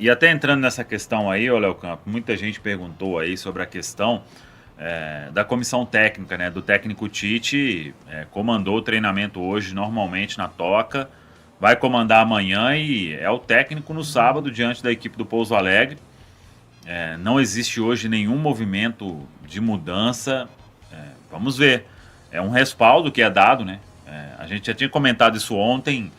E até entrando nessa questão aí, ô Léo Campo, muita gente perguntou aí sobre a questão da comissão técnica, né? Do técnico Tite, comandou o treinamento hoje normalmente na Toca, vai comandar amanhã e é o técnico no sábado diante da equipe do Pouso Alegre. Não existe hoje nenhum movimento de mudança. Vamos ver. É um respaldo que é dado, né? A gente já tinha comentado isso ontem,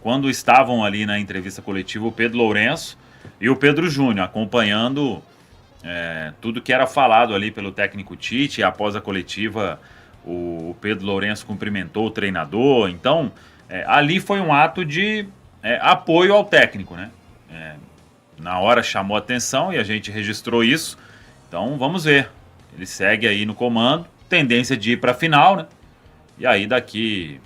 quando estavam ali na entrevista coletiva o Pedro Lourenço e o Pedro Júnior, acompanhando tudo que era falado ali pelo técnico Tite. Após a coletiva, o Pedro Lourenço cumprimentou o treinador. Então, ali foi um ato de apoio ao técnico, né? Na hora chamou atenção e a gente registrou isso. Então, vamos ver. Ele segue aí no comando, tendência de ir para a final, né? E aí daqui,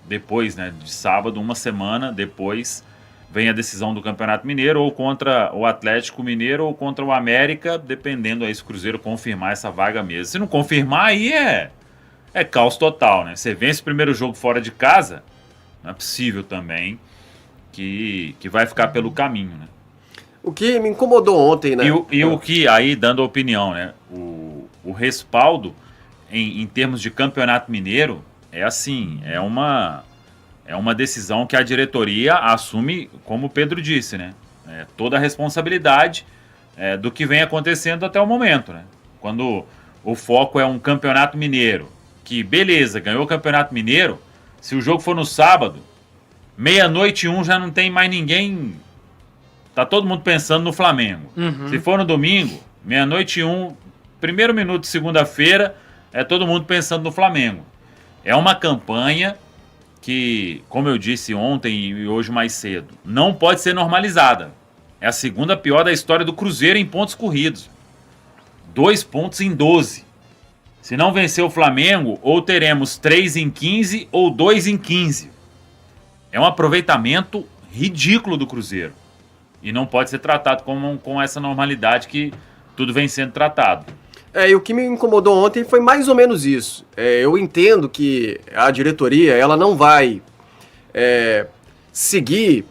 depois, né, de sábado, uma semana depois, vem a decisão do Campeonato Mineiro, ou contra o Atlético Mineiro ou contra o América, dependendo aí se o Cruzeiro confirmar essa vaga mesmo. Se não confirmar, aí é caos total, né? Você vence o primeiro jogo fora de casa, não é possível também que vai ficar pelo caminho, né? O que me incomodou ontem, né? E o que, aí, dando opinião, né? O respaldo em termos de Campeonato Mineiro é assim, é uma decisão que a diretoria assume, como o Pedro disse, né? Toda a responsabilidade do que vem acontecendo até o momento, né? Quando o foco é um Campeonato Mineiro, que beleza, ganhou o Campeonato Mineiro, se o jogo for no sábado, 00:01 já não tem mais ninguém, tá todo mundo pensando no Flamengo. Uhum. Se for no domingo, 00:01, primeiro minuto de segunda-feira, todo mundo pensando no Flamengo. É uma campanha que, como eu disse ontem e hoje mais cedo, não pode ser normalizada. É a segunda pior da história do Cruzeiro em pontos corridos. 2 pontos em 12. Se não vencer o Flamengo, ou teremos 3 em 15 ou 2 em 15. É um aproveitamento ridículo do Cruzeiro. E não pode ser tratado com essa normalidade que tudo vem sendo tratado. E o que me incomodou ontem foi mais ou menos isso. Eu entendo que a diretoria ela não vai seguir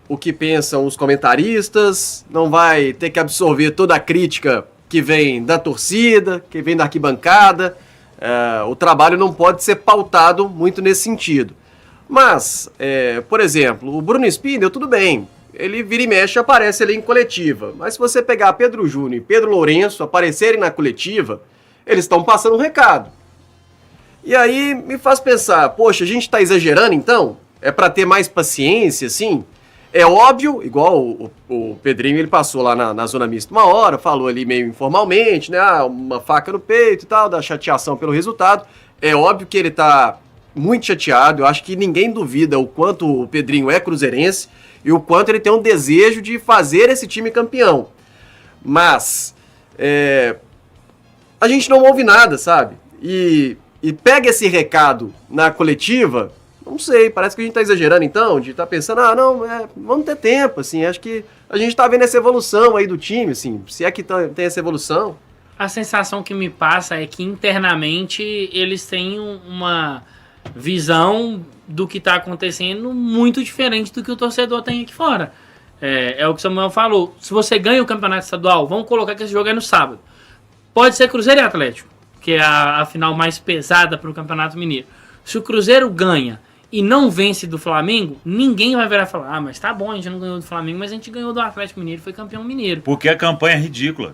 o que pensam os comentaristas, não vai ter que absorver toda a crítica que vem da torcida, que vem da arquibancada. O trabalho não pode ser pautado muito nesse sentido. Mas, por exemplo, o Bruno Spindel, tudo bem. Ele vira e mexe, aparece ali em coletiva. Mas se você pegar Pedro Júnior e Pedro Lourenço aparecerem na coletiva, eles estão passando um recado. E aí me faz pensar, poxa, a gente está exagerando então? É para ter mais paciência, assim? É óbvio, igual o Pedrinho, ele passou lá na zona mista uma hora, falou ali meio informalmente, né? Uma faca no peito e tal, da chateação pelo resultado. É óbvio que ele tá muito chateado, eu acho que ninguém duvida o quanto o Pedrinho é cruzeirense e o quanto ele tem um desejo de fazer esse time campeão. Mas a gente não ouve nada, sabe? E pega esse recado na coletiva, não sei, parece que a gente tá exagerando então, de tá pensando, vamos ter tempo, assim, acho que a gente tá vendo essa evolução aí do time, assim, se é que tem essa evolução. A sensação que me passa é que internamente eles têm uma visão do que está acontecendo muito diferente do que o torcedor tem aqui fora. É o que o Samuel falou. Se você ganha o campeonato estadual, vamos colocar que esse jogo é no sábado. Pode ser Cruzeiro e Atlético, que é a final mais pesada para o Campeonato Mineiro. Se o Cruzeiro ganha e não vence do Flamengo, ninguém vai virar e falar, mas tá bom, a gente não ganhou do Flamengo, mas a gente ganhou do Atlético Mineiro, foi campeão mineiro. Porque a campanha é ridícula.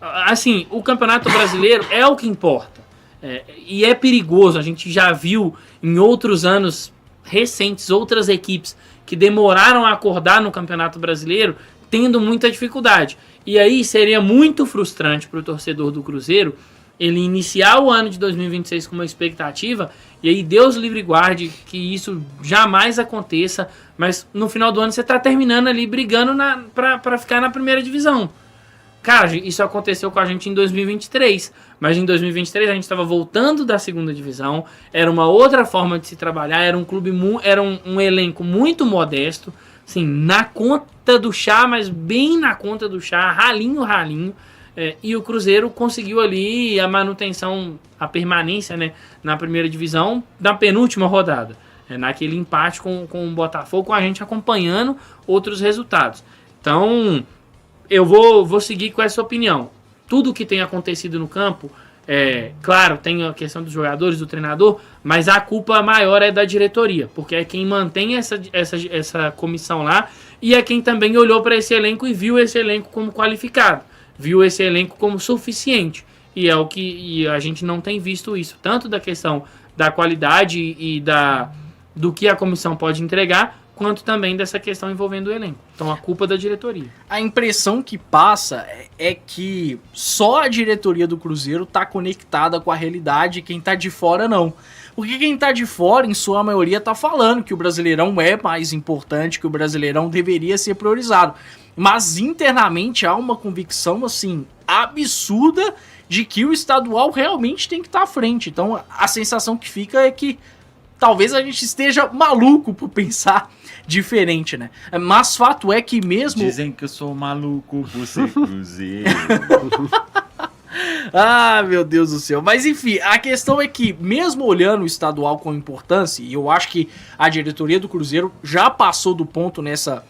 Assim, o Campeonato Brasileiro é o que importa. E é perigoso, a gente já viu em outros anos recentes, outras equipes que demoraram a acordar no Campeonato Brasileiro, tendo muita dificuldade. E aí seria muito frustrante para o torcedor do Cruzeiro ele iniciar o ano de 2026 com uma expectativa, e aí Deus livre e guarde que isso jamais aconteça, mas no final do ano você está terminando ali brigando para ficar na primeira divisão. Cara, isso aconteceu com a gente em 2023, mas em 2023 a gente estava voltando da segunda divisão, era uma outra forma de se trabalhar, era um clube, era um elenco muito modesto, assim, na conta do chá, mas bem na conta do chá, ralinho, e o Cruzeiro conseguiu ali a manutenção, a permanência, né, na primeira divisão, na penúltima rodada, naquele empate com o Botafogo, com a gente acompanhando outros resultados. Então, eu vou seguir com essa opinião. Tudo que tem acontecido no campo, claro, tem a questão dos jogadores, do treinador, mas a culpa maior é da diretoria, porque é quem mantém essa comissão lá e é quem também olhou para esse elenco e viu esse elenco como qualificado, viu esse elenco como suficiente. E a gente não tem visto isso, tanto da questão da qualidade e do que a comissão pode entregar, quanto também dessa questão envolvendo o elenco. Então, a culpa é da diretoria. A impressão que passa é que só a diretoria do Cruzeiro tá conectada com a realidade, quem tá de fora não. Porque quem tá de fora, em sua maioria, tá falando que o Brasileirão é mais importante, que o Brasileirão deveria ser priorizado. Mas internamente há uma convicção, assim, absurda de que o estadual realmente tem que estar à frente. Então, a sensação que fica é que talvez a gente esteja maluco por pensar diferente, né? Mas fato é que mesmo... Dizem que eu sou maluco por ser Cruzeiro. Ah, meu Deus do céu. Mas enfim, a questão é que mesmo olhando o estadual com importância, e eu acho que a diretoria do Cruzeiro já passou do ponto nessa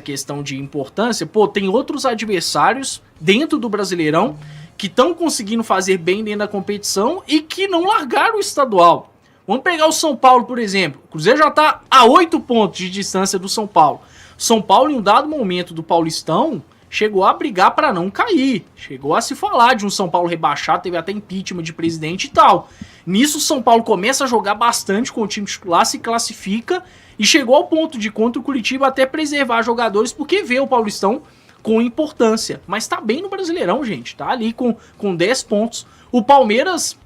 questão de importância, tem outros adversários dentro do Brasileirão que estão conseguindo fazer bem dentro da competição e que não largaram o estadual. Vamos pegar o São Paulo, por exemplo. O Cruzeiro já está a 8 pontos de distância do São Paulo. São Paulo, em um dado momento do Paulistão, chegou a brigar para não cair. Chegou a se falar de um São Paulo rebaixado, teve até impeachment de presidente e tal. Nisso, o São Paulo começa a jogar bastante com o time titular, se classifica e chegou ao ponto de, contra o Curitiba, até preservar jogadores, porque vê o Paulistão com importância. Mas tá bem no Brasileirão, gente. Tá ali com 10 pontos. O Palmeiras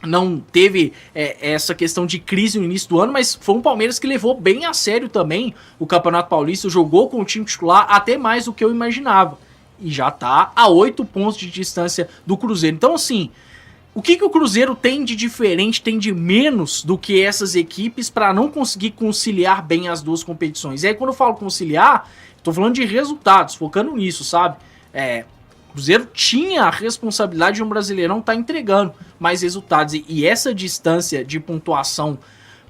não teve essa questão de crise no início do ano, mas foi um Palmeiras que levou bem a sério também o Campeonato Paulista, jogou com o time titular até mais do que eu imaginava. E já tá a 8 pontos de distância do Cruzeiro. Então, assim, o que o Cruzeiro tem de diferente, tem de menos do que essas equipes para não conseguir conciliar bem as duas competições? E aí, quando eu falo conciliar, tô falando de resultados, focando nisso, sabe? O Cruzeiro tinha a responsabilidade de um Brasileirão estar entregando mais resultados. E essa distância de pontuação,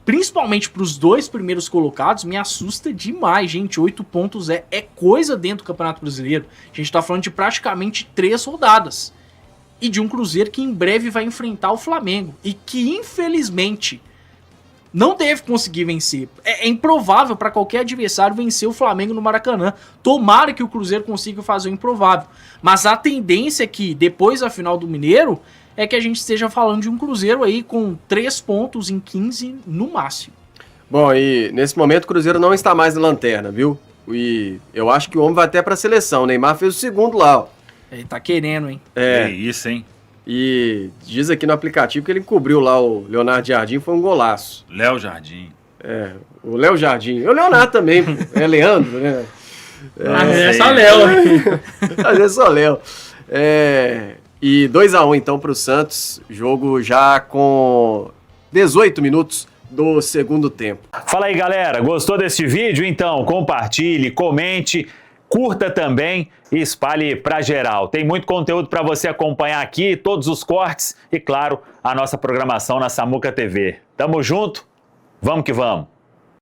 principalmente para os 2 primeiros colocados, me assusta demais, gente. 8 pontos é coisa dentro do Campeonato Brasileiro. A gente está falando de praticamente 3 rodadas. E de um Cruzeiro que em breve vai enfrentar o Flamengo. E que, infelizmente, não deve conseguir vencer. É improvável para qualquer adversário vencer o Flamengo no Maracanã. Tomara que o Cruzeiro consiga fazer o improvável. Mas a tendência é que, depois da final do Mineiro, é que a gente esteja falando de um Cruzeiro aí com 3 pontos em 15 no máximo. Bom, e nesse momento o Cruzeiro não está mais na lanterna, viu? E eu acho que o homem vai até para a seleção. O Neymar fez o segundo lá, ó. Ele tá querendo, hein? É isso, hein? E diz aqui no aplicativo que ele cobriu lá o Leonardo Jardim, foi um golaço. Léo Jardim. O Léo Jardim. E o Leonardo também, é Leandro, né? É só Léo. Às vezes só Léo. E 2-1 então pro Santos, jogo já com 18 minutos do segundo tempo. Fala aí, galera, gostou desse vídeo? Então compartilhe, comente, curta também e espalhe pra geral. Tem muito conteúdo para você acompanhar aqui, todos os cortes e, claro, a nossa programação na Samuca TV. Tamo junto, vamos que vamos!